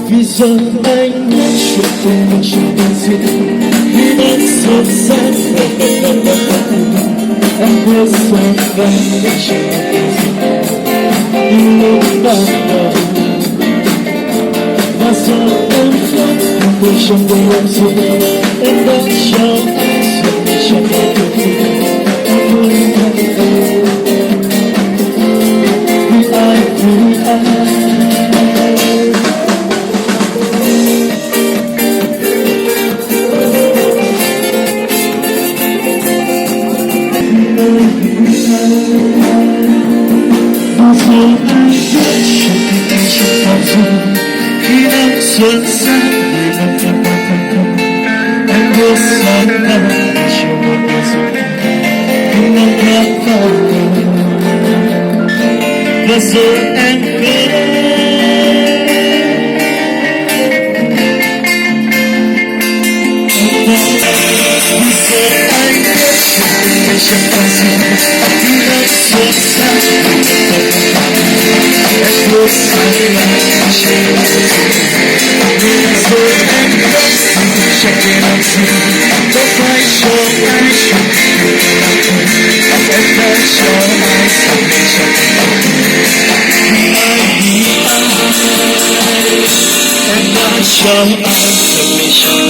Vì giờ anh biết chuyện tình mình chỉ là gì. Khi đang sốt sáng em biết rằng anh biết chuyện tình gì. Nhưng lúc ban đầu và giờ em vẫn không biết trong đời em gì. Em đã cho anh rồi cho mọi điều em muốn anh vì ai vì ai. Khi nắng xuân sáng người nắng thầm anh biết sáng nắng chiều một ngày rồi khi nắng hát vào và rồi em về vì giờ anh biết chuyện tình này chẳng còn gì khi nắng xuân sáng em biết sáng nắng chiều một ngày rồi em vẫn chẳng thể làm gì có phải cho ai chuyện em đã cho ai sao để cho vì ai vì ai em đã cho ai rồi để cho